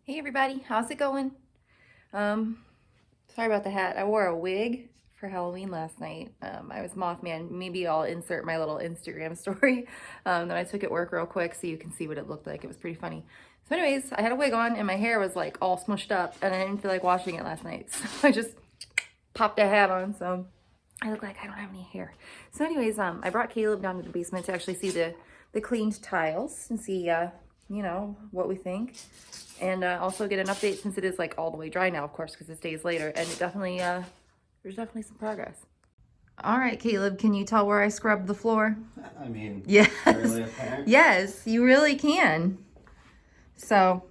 Hey everybody, how's it going? Um, Sorry about the hat. I wore a wig for Halloween last night. I was Mothman. Maybe I'll insert my little Instagram story that I took at work real quick so you can see what it looked like. It was pretty funny. So anyways, I had a wig on and my hair was like all smushed up and I didn't feel like washing it last night. So I just popped a hat on. So I look like I don't have any hair. So anyways, I brought Caleb down to the basement to actually see the cleaned tiles and see, what we think. And also get an update since it is like all the way dry now, of course, because it's days later. And it definitely, there's definitely some progress. All right, Caleb, can you tell where I scrubbed the floor? I mean, Yes. really apparent. Yes, you really can. So.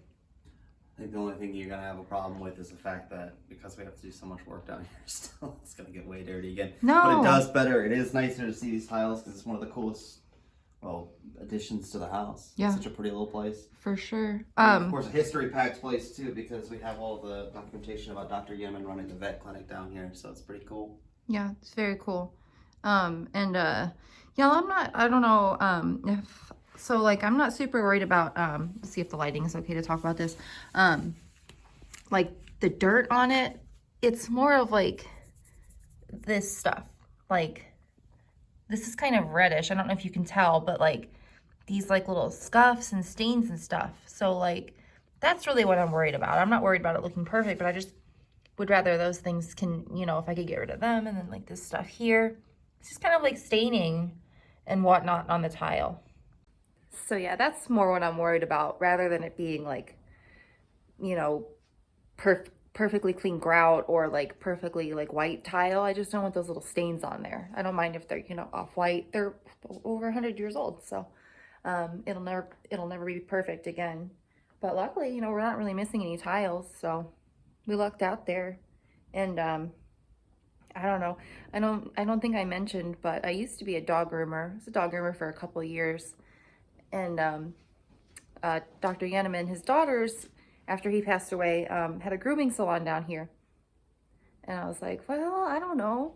I think the only thing you're gonna have a problem with is the fact that because we have to do so much work down here still, it's gonna get way dirty again. No. But it does better. It is nicer to see these tiles because it's one of the coolest, additions to the house. Yeah. It's such a pretty little place. For sure. And of course, a history-packed place too because we have all the documentation about Dr. Yemen running the vet clinic down here, so it's pretty cool. Yeah, it's very cool. Yeah, I don't know, I'm not super worried about, let's see if the lighting is okay to talk about this. Like the dirt on it, it's more of like this stuff. Like, this is kind of reddish. I don't know if you can tell, but like these like little scuffs and stains and stuff. So like, that's really what I'm worried about. I'm not worried about it looking perfect, but I just would rather those things can, if I could get rid of them. And then like this stuff here, it's just kind of like staining and whatnot on the tile. So yeah, that's more what I'm worried about rather than it being like, perfectly clean grout or like perfectly like white tile. I just don't want those little stains on there. I don't mind if they're, off white. They're over 100 years old. So it'll never be perfect again. But luckily, we're not really missing any tiles. So we lucked out there. And I don't know. I don't think I mentioned, but I used to be a dog groomer. I was a dog groomer for a couple of years. And Dr. Yeneman, his daughters, after he passed away, had a grooming salon down here. And I was like, well, I don't know.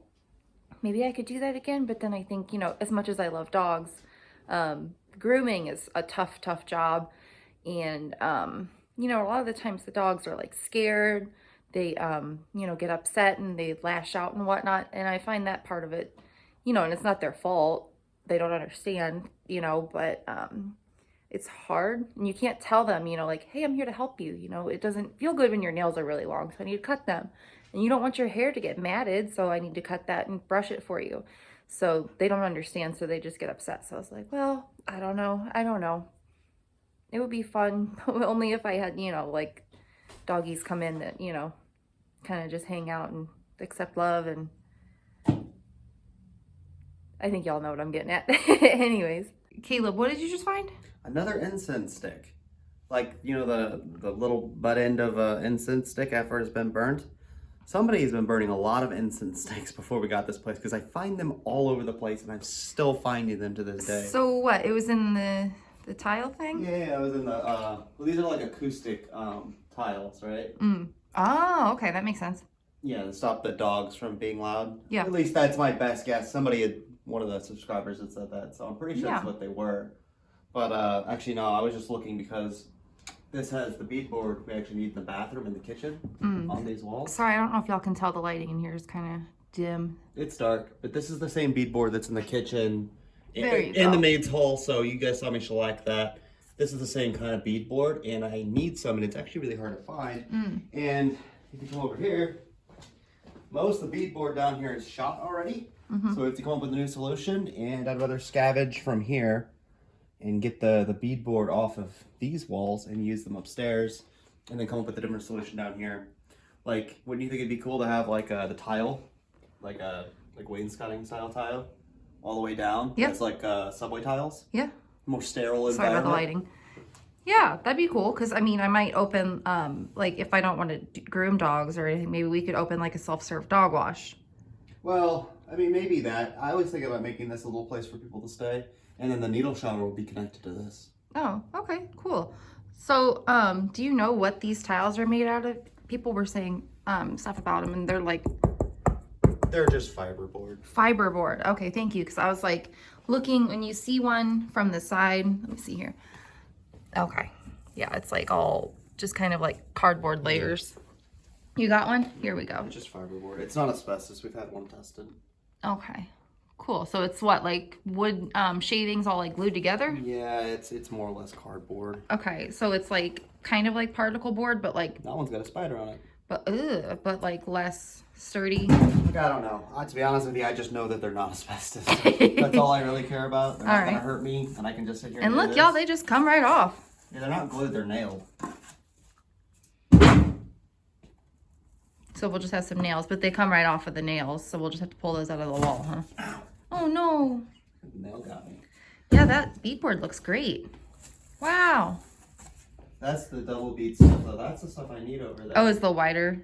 Maybe I could do that again. But then I think, as much as I love dogs, grooming is a tough, tough job. And, a lot of the times the dogs are like scared. They, get upset and they lash out and whatnot. And I find that part of it, and it's not their fault. They don't understand, but it's hard. And you can't tell them, like, hey, I'm here to help you. It doesn't feel good when your nails are really long, so I need to cut them. And you don't want your hair to get matted, so I need to cut that and brush it for you. So they don't understand, so they just get upset. So I was like, well, I don't know. It would be fun, only if I had, like doggies come in that, kind of just hang out and accept love. And I think y'all know what I'm getting at. Anyways. Caleb, what did you just find? Another incense stick. Like, the little butt end of an incense stick after it's been burnt. Somebody's been burning a lot of incense sticks before we got this place because I find them all over the place and I'm still finding them to this day. So what? It was in the tile thing? Yeah, it was in the, well, these are like acoustic tiles, right? Oh, okay, that makes sense. Yeah, to stop the dogs from being loud. Yeah. At least that's my best guess. One of the subscribers had said that, so I'm pretty sure that's what they were. But actually, no, I was just looking because this has the beadboard we actually need in the bathroom and the kitchen on these walls. Sorry, I don't know if y'all can tell the lighting in here is kind of dim. It's dark, but this is the same beadboard that's in the kitchen in the maid's hall, so you guys saw me shellac that. This is the same kind of beadboard, and I need some, and it's actually really hard to find. And if you come over here, most of the beadboard down here is shot already. So we have to come up with a new solution, and I'd rather scavenge from here and get the beadboard off of these walls and use them upstairs, and then come up with a different solution down here. Like, wouldn't you think it'd be cool to have like the tile, like wainscoting style tile, all the way down? Yeah. It's like subway tiles. Yeah. More sterile environment. Sorry about the lighting. Yeah, that'd be cool. Because, I might open, like, if I don't want to groom dogs or anything, maybe we could open, like, a self-serve dog wash. Well, maybe that. I always think about making this a little place for people to stay. And then the needle shower will be connected to this. Oh, okay, cool. So, do you know what these tiles are made out of? People were saying stuff about them, and they're like... They're just fiberboard. Fiberboard. Okay, thank you. Because I was like looking, when you see one from the side, let me see here. Okay. Yeah, it's like all just kind of like cardboard layers. You got one? Here we go. It's just fiberboard. It's not asbestos. We've had one tested. Okay. Cool. So it's what, like wood shavings all like glued together? Yeah, it's more or less cardboard. Okay. So it's like kind of like particle board, but like That one's got a spider on it. but like less sturdy. Look, I don't know. To be honest with you, I just know that they're not asbestos. That's all I really care about. They're not gonna hurt me, and I can just sit here And do look, this. y'all, they just come right off. Yeah, they're not glued, they're nailed. So we'll just have some nails, but they come right off of the nails, so we'll just have to pull those out of the wall, huh? Ow. Oh no. The nail got me. Yeah, that beadboard looks great. Wow. That's the double bead stuff, though. That's the stuff I need over there. Oh, is the wider?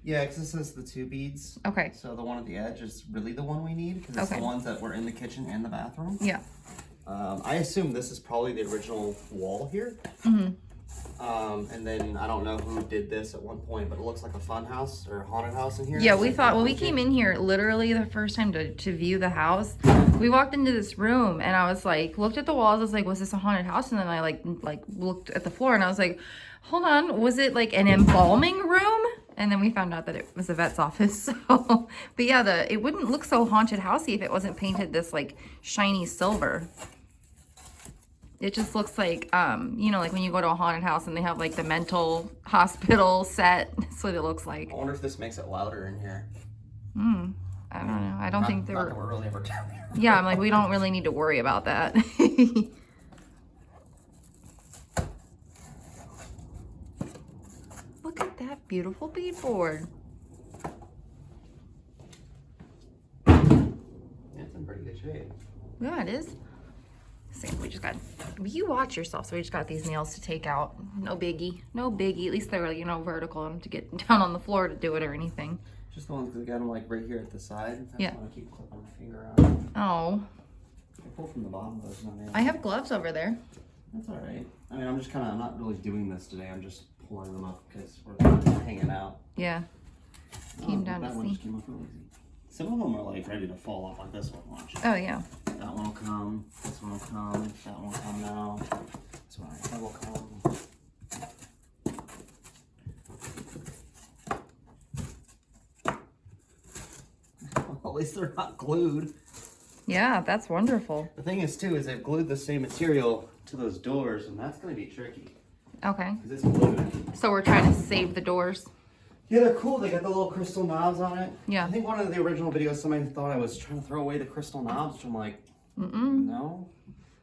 Yeah, because this is the 2 beads. Okay. So the one at the edge is really the one we need, because it's Okay. the ones that were in the kitchen and the bathroom. Yeah. I assume this is probably the original wall here. Mm-hmm. And then I don't know who did this at one point, but it looks like a fun house or a haunted house in here. Yeah, we thought when we came in here, literally the first time to view the house, we walked into this room and I was like, looked at the walls, I was like, was this a haunted house? And then I like looked at the floor and I was like, hold on, was it like an embalming room? And then we found out that it was a vet's office. So, but yeah, it wouldn't look so haunted housey if it wasn't painted this like shiny silver. It just looks like, you know, like when you go to a haunted house and they have like the mental hospital set. That's what it looks like. I wonder if this makes it louder in here. I don't know. I don't think Not that we're really ever down here. Yeah, I'm like, we don't really need to worry about that. Look at that beautiful beadboard. It's in pretty good shape. Yeah, it is. Same. We just got. You watch yourself. So we just got these nails to take out. No biggie. No biggie. At least they're, you know, vertical and to get down on the floor to do it or anything. Just the ones that got them like right here at the side. That's Yeah. why I keep clipping my finger on. Oh. I pull from the bottom, but it's not nailed. I have gloves over there. That's all right. I mean, I'm not really doing this today. I'm just pulling them up because we're hanging out. Yeah. Came down that to one see. just came up real easy. Some of them are like ready to fall off, like this one. Watch. Oh, yeah. That one will come. This one will come. That one will come now. This one will come. At least they're not glued. Yeah, that's wonderful. The thing is, too, is they've glued the same material to those doors, and that's going to be tricky. Okay. Because it's glued. So we're trying to save the doors. Yeah, they're cool. They got the little crystal knobs on it. Yeah. I think one of the original videos, somebody thought I was trying to throw away the crystal knobs, which I'm like, no.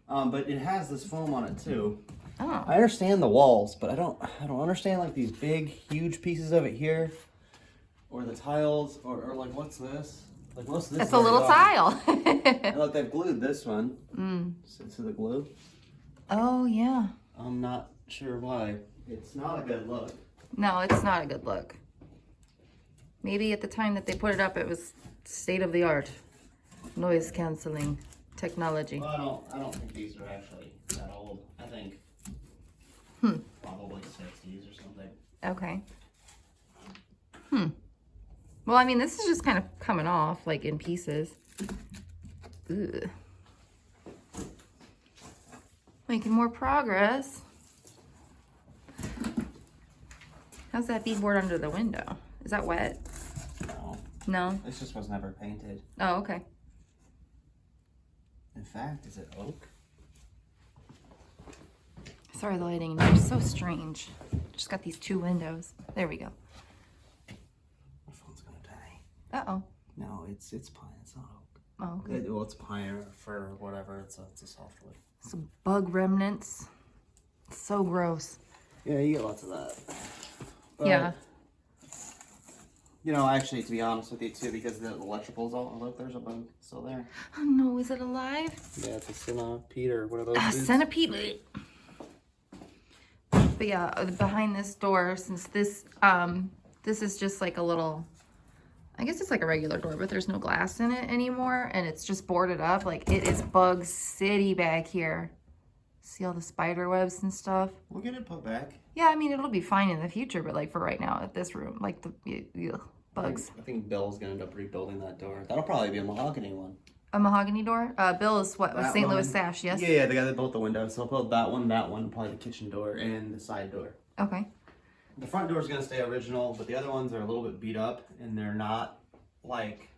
But it has this foam on it, too. Oh. I understand the walls, but I don't understand like these big, huge pieces of it here, or the tiles, or like what's this? Like most of this. It's a little tile. And look, they've glued this one. To the glue. Oh, yeah. I'm not sure why. It's not a good look. No, it's not a good look. Maybe at the time that they put it up, it was state of the art. Noise canceling technology. Well, I don't think these are actually that old. I think probably 60s or something. Okay. Well, I mean, this is just kind of coming off, like, in pieces. Ugh. Making more progress. How's that beadboard under the window? Is that wet? No, No? this just was never painted. Oh, okay. In fact, is it oak? Sorry, the lighting in here is so strange. Just got these 2 windows. There we go. My phone's gonna die. Uh-oh. No, it's pine. It's not oak. Oh, okay. Well, it's pine or fir or whatever. It's a softwood. Some bug remnants. So gross. Yeah, you get lots of that. But, Yeah. You know, actually, to be honest with you, too, because the electrical's all, look, there's a bug still there. Oh no, is it alive? Yeah, it's a centipede or one of those. dudes. Centipede. But yeah, behind this door, since this is just like a little, I guess it's like a regular door, but there's no glass in it anymore, and it's just boarded up. Like, it is bug city back here. See all the spider webs and stuff? We'll get it put back. Yeah, I mean, it'll be fine in the future, but like for right now at this room, like the bugs. I think Bill's gonna end up rebuilding that door. That'll probably be a mahogany one. A mahogany door? Bill is what? That St. Louis one. sash, yes? Yeah, the guy that built the window. So I'll build that one, probably the kitchen door, and the side door. Okay. The front door is going to stay original, but the other ones are a little bit beat up, and they're not like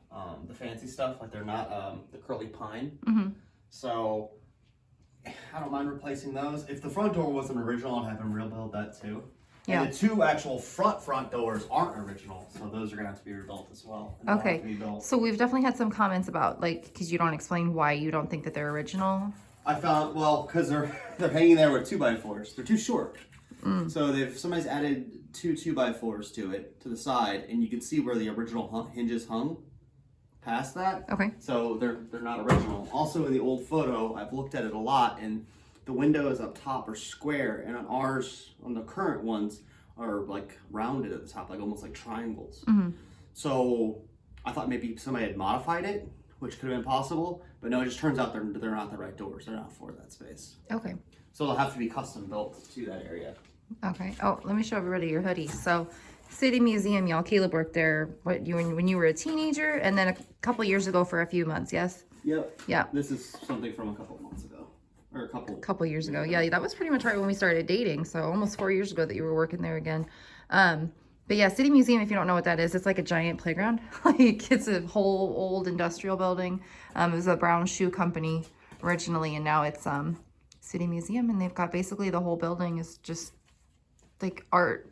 the fancy stuff. Like they're not the curly pine. Mm-hmm. So I don't mind replacing those. If the front door wasn't original, I'd have them rebuild that too. Yeah. And the two actual front doors aren't original, so those are gonna have to be rebuilt as well. And they'll have Okay. to be built. So we've definitely had some comments about like because you don't explain why you don't think that they're original. I found because they're hanging there with 2x4s. They're too short. So somebody's added two 2x4s to it to the side, and you can see where the original hinges hung past that. Okay. So they're not original. Also in the old photo, I've looked at it a lot, and the windows up top are square, and on ours, on the current ones, are like rounded at the top, like almost like triangles. Mm-hmm. So I thought maybe somebody had modified it, which could have been possible, but no, it just turns out they're not the right doors. They're not for that space. Okay. So they'll have to be custom built to that area. Okay. Oh, let me show everybody your hoodie. So, City Museum, y'all. Caleb worked there. When you were a teenager, and then a couple years ago for a few months. Yes. Yep. Yeah. This is something from a couple months ago, or a couple Years ago. Yeah, that was pretty much right when we started dating. So almost 4 years ago that you were working there again. But yeah, City Museum, if you don't know what that is, it's like a giant playground. Like it's a whole old industrial building. It was a brown shoe company originally, and now it's City Museum, and they've got basically the whole building is just like art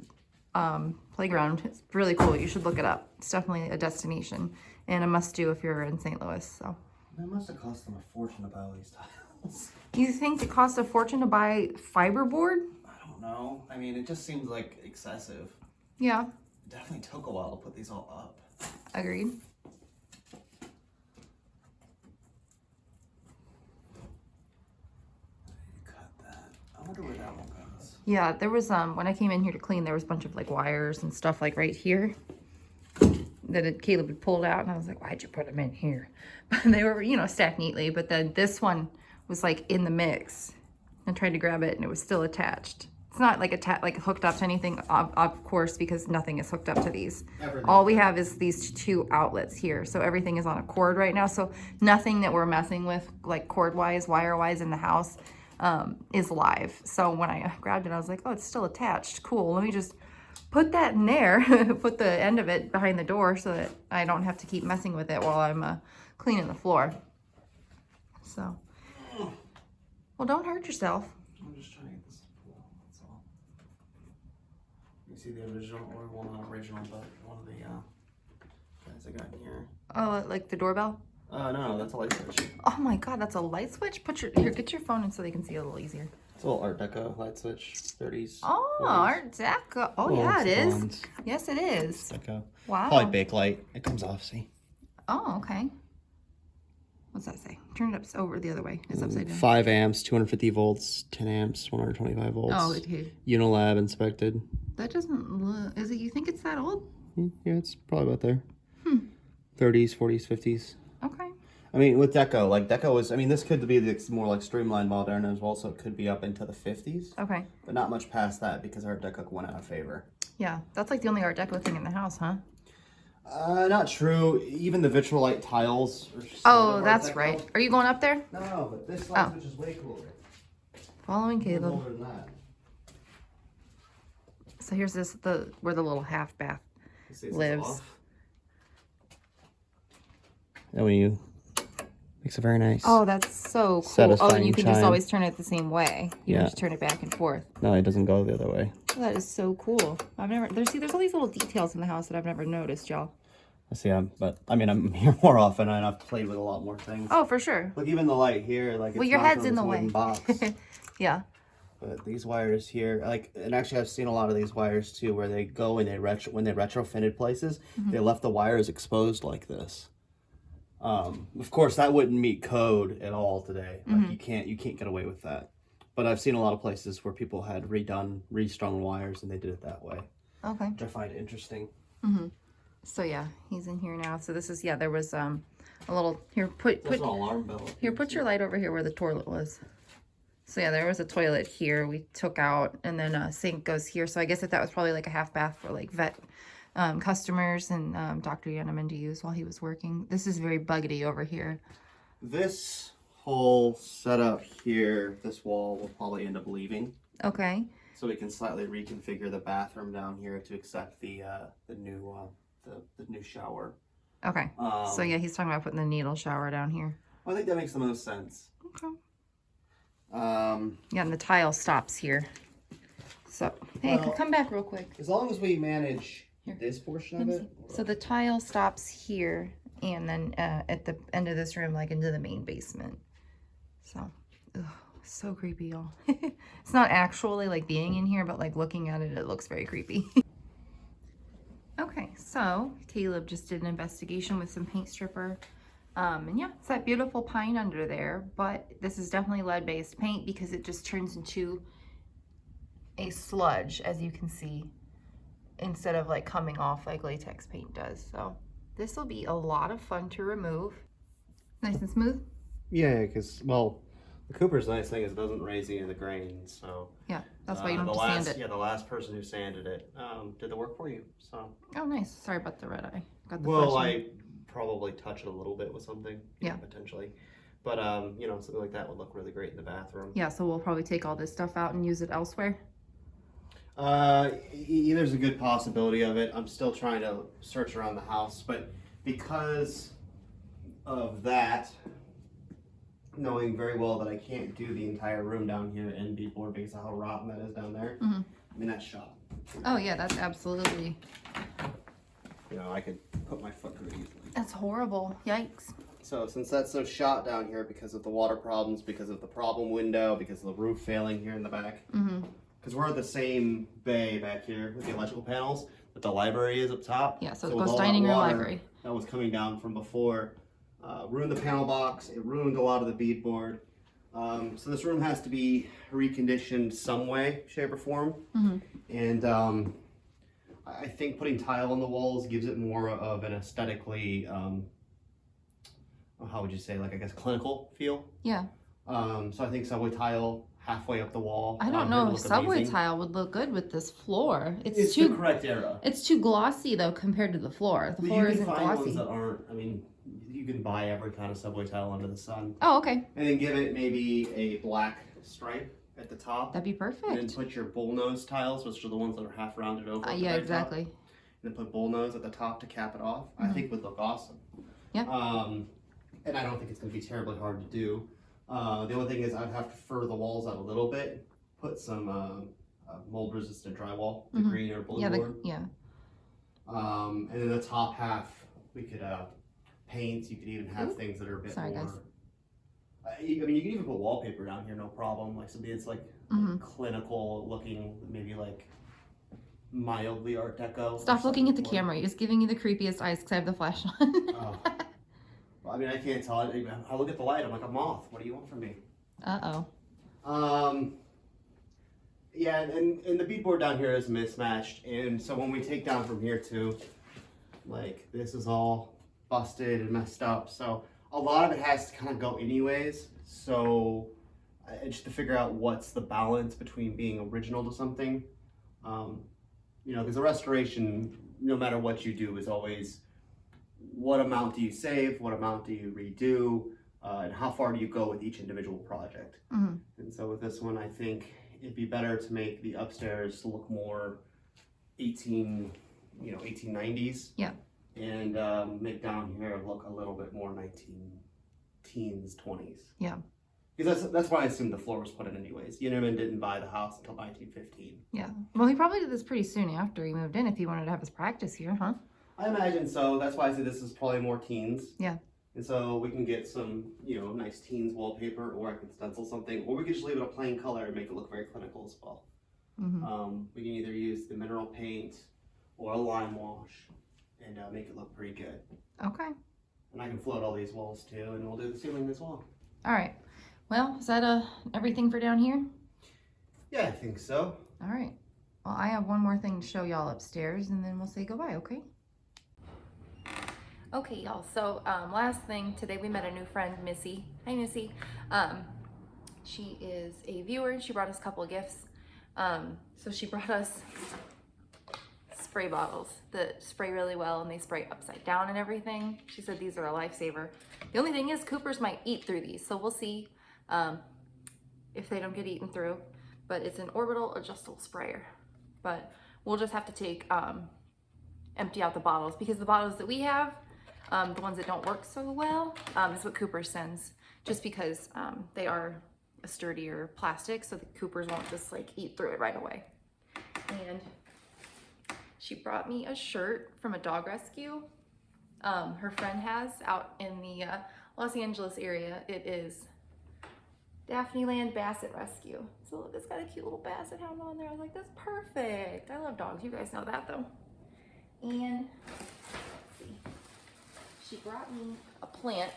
playground. It's really cool. You should look it up. It's definitely a destination and a must do if you're in St. Louis. So It must have cost them a fortune to buy all these tiles. you think it costs a fortune to buy fiberboard? I don't know. I mean, it just seems like excessive. Yeah, It definitely took a while to put these all up. agreed. Cut that. I wonder where that one goes. Yeah, there was when I came in here to clean, there was a bunch of like wires and stuff like right here that Caleb had pulled out, and I was like, why'd you put them in here? But they were, stacked neatly. But then this one was like in the mix. I tried to grab it, and it was still attached. It's not like hooked up to anything, of course, because nothing is hooked up to these. Everything. All we have is these two outlets here, so everything is on a cord right now. So nothing that we're messing with, like cord-wise, wire-wise in the house, is live. So when I grabbed it, I was like, oh, it's still attached. Cool. Let me just put that in there, put the end of it behind the door so that I don't have to keep messing with it while I'm cleaning the floor. So, well, don't hurt yourself. I'm just trying to get this full, that's all. You see the original, or well, not original, but one of the guys I got in here. Oh, like the doorbell? No, that's a light switch. Oh my God, that's a light switch? Get your phone in so they can see it a little easier. It's a little Art Deco light switch, 30s. Oh, 40s. Art Deco. Oh, yeah, it is. Yes, it is. Deco. Wow. Probably bakelite. It comes off, see? Oh, okay. What's that say? Turn it up over the other way. It's upside down. 5 amps, 250 volts, 10 amps, 125 volts. Oh, okay. Unilab inspected. That doesn't look... Is it... You think it's that old? Yeah, it's probably about there. 30s, 40s, 50s. Okay. I mean, with Deco, like Deco is, I mean, this could be the more like streamlined modern as well, so it could be up into the 50s. Okay. But not much past that because Art Deco went out of favor. Yeah. That's like the only Art Deco thing in the house, huh? Not true. Even the vitrolite tiles are sort Oh, of Art that's Deco. right. Are you going up there? No, but this light switch is way cooler. Following Way Caleb. cooler than that. So here's where the little half bath You see this is lives. off. And when you makes it very nice. Oh, that's so cool. Satisfying Oh, and you can just chime. always turn it the same way. You Yeah. can just turn it back and forth. No, it doesn't go the other way. Oh, that is so cool. There's all these little details in the house that I've never noticed, y'all. I see. But I mean, I'm here more often, and I've played with a lot more things. Oh, for sure. Look, even the light here, like Well, it's your not head's from in this the wooden way. box. Yeah. But these wires here, like, and actually I've seen a lot of these wires too, where they go and when they retrofitted places, they left the wires exposed like this. Of course, that wouldn't meet code at all today. Like you can't get away with that. But I've seen a lot of places where people had restrung wires, and they did it that way, Okay. which I find interesting. So yeah, he's in here now. So this is there was a little here put There's an alarm bell. here put your light over here where the toilet was. So yeah, there was a toilet here we took out, and then a sink goes here. So I guess that was probably like a half bath for like vet customers and Dr. Yeneman to use while he was working. This is very buggety over here. This whole setup here, this wall will probably end up leaving. Okay. so we can slightly reconfigure the bathroom down here to accept the new shower. Okay. So yeah, he's talking about putting the needle shower down here. I think that makes the most sense. Okay. Yeah, and the tile stops here. So hey, well, come back real quick. As long as we manage this portion of it. So the tile stops here, and then at the end of this room, like into the main basement. So, ugh, so creepy, y'all. It's not actually like being in here, but like looking at it, it looks very creepy. Okay, so Caleb just did an investigation with some paint stripper. And yeah, it's that beautiful pine under there, but this is definitely lead-based paint because it just turns into a sludge, as you can see, instead of like coming off like latex paint does. So this will be a lot of fun to remove. Nice and smooth. Yeah, because, well, the Cooper's nice thing is it doesn't raise any of the grains, so. Yeah, that's why you don't have to sand it. Yeah, the last person who sanded it did the work for you, so. Oh, nice. Sorry about the red eye. Got the Well, flesh I probably touch it a little bit with something. Yeah. Potentially. But, you know, something like that would look really great in the bathroom. Yeah, so we'll probably take all this stuff out and use it elsewhere. There's a good possibility of it. I'm still trying to search around the house, but because of that, knowing very well that I can't do the entire room down here in beadboard because of how rotten that is down there. Mm-hmm. I mean, that's shot. Oh yeah, that's absolutely. You know, I could put my foot through it easily. That's horrible. Yikes. So since that's so shot down here because of the water problems, because of the problem window, because of the roof failing here in the back, because we're at the same bay back here with the electrical panels that the library is up top. Yeah, so it with goes all that dining room, water library. That was coming down from before. Ruined the panel box. It ruined a lot of the beadboard. So this room has to be reconditioned some way, shape, or form. And I think putting tile on the walls gives it more of an aesthetically, how would you say, like I guess clinical feel. Yeah. So I think subway tile halfway up the wall. I don't know if subway tile would look good with this floor. It's too the correct era. It's too glossy though compared to the floor. The floor isn't glossy. Ones that aren't. I mean, you can buy every kind of subway tile under the sun. Oh, okay. And then give it maybe a black stripe at the top. That'd be perfect. And then put your bullnose tiles, which are the ones that are half rounded over. Yeah, exactly. Top. And then put bullnose at the top to cap it off. I think would look awesome. Yeah. And I don't think it's going to be terribly hard to do. The only thing is I'd have to fur the walls out a little bit, put some mold resistant drywall, the green or blue board. And then the top half we could paint. You could even have things that are a bit more. Guys. I mean, you can even put wallpaper down here, no problem. Like something that's like clinical looking, maybe like mildly Art Deco. Stop looking at the camera. It's giving you the creepiest eyes because I have the flash on. Oh. Well, I mean, I can't tell. I look at the light. I'm like a moth. What do you want from me? Yeah, and the beadboard down here is mismatched, and so when we take down from here too, like this is all busted and messed up. So a lot of it has to kind of go anyways. So just to figure out what's the balance between being original to something, you know, because the restoration, no matter what you do, is always what amount do you save, what amount do you redo, and how far do you go with each individual project. And so with this one, I think it'd be better to make the upstairs look more 1890s. Yeah. And make down here look a little bit more 19-teens, 20s. Yeah. Because that's why I assumed the floor was put in anyways. Yinerman didn't buy the house until 1915. Yeah. Well, he probably did this pretty soon after he moved in if he wanted to have his practice here, huh? I imagine so. That's why I say this is probably more teens. Yeah. And so we can get some, you know, nice teens wallpaper, or I can stencil something, or we can just leave it a plain color and make it look very clinical as well. We can either use the mineral paint or a lime wash and make it look pretty good. Okay. And I can float all these walls too, and we'll do the ceiling as well. All right. Well, is that everything for down here? Yeah, I think so. All right. Well, I have one more thing to show y'all upstairs, and then we'll say goodbye, okay? Okay, y'all. So, last thing, today we met a new friend, Missy. Hi, Missy. She is a viewer. She brought us a couple of gifts. So she brought us spray bottles that spray really well, and they spray upside down and everything. She said these are a lifesaver. The only thing is Coopers might eat through these, so we'll see if they don't get eaten through. but it's an orbital adjustable sprayer. But we'll just have to take, empty out the bottles, because the bottles that we have, the ones that don't work so well, is what Cooper sends, just because they are a sturdier plastic, so the Coopers won't just like eat through it right away. And she brought me a shirt from a dog rescue her friend has out in the Los Angeles area. It is Daphne Land Basset Rescue. So look, it's got a cute little basset hound on there. I was like, that's perfect. I love dogs. You guys know that though. And let's see, she brought me a plant,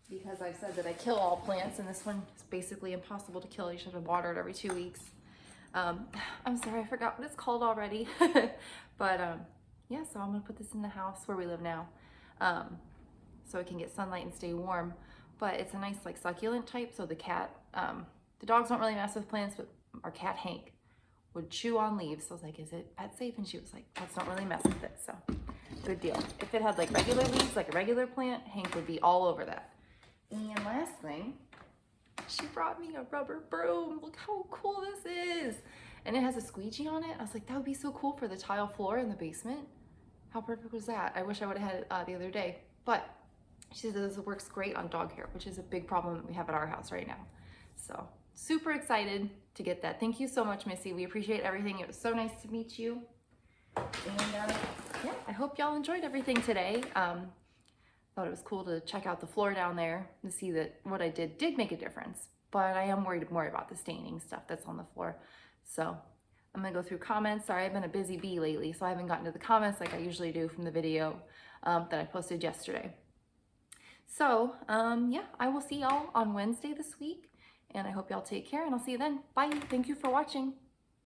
because I've said that I kill all plants, and this one is basically impossible to kill. You should have watered every 2 weeks. I'm sorry, I forgot what it's called already. But yeah, so I'm gonna put this in the house where we live now, so it can get sunlight and stay warm. But it's a nice like succulent type, so the cat, the dogs don't really mess with plants, but our cat Hank would chew on leaves. So I was like, is it pet safe? And she was like, pets don't really mess with it, so good deal. If it had like regular leaves, like a regular plant, Hank would be all over that. And last thing, she brought me a rubber broom. Look how cool this is. And it has a squeegee on it. I was like, that would be so cool for the tile floor in the basement. How perfect was that? I wish I would have had it the other day. But she says it works great on dog hair, which is a big problem that we have at our house right now. So super excited to get that. Thank you so much, Missy. We appreciate everything. It was so nice to meet you. And yeah, I hope y'all enjoyed everything today. Thought it was cool to check out the floor down there to see that what I did make a difference. But I am worried more about the staining stuff that's on the floor. So I'm gonna go through comments. Sorry, I've been a busy bee lately, so I haven't gotten to the comments like I usually do from the video that I posted yesterday. So yeah, I will see y'all on Wednesday this week, and I hope y'all take care, and I'll see you then. Bye. Thank you for watching.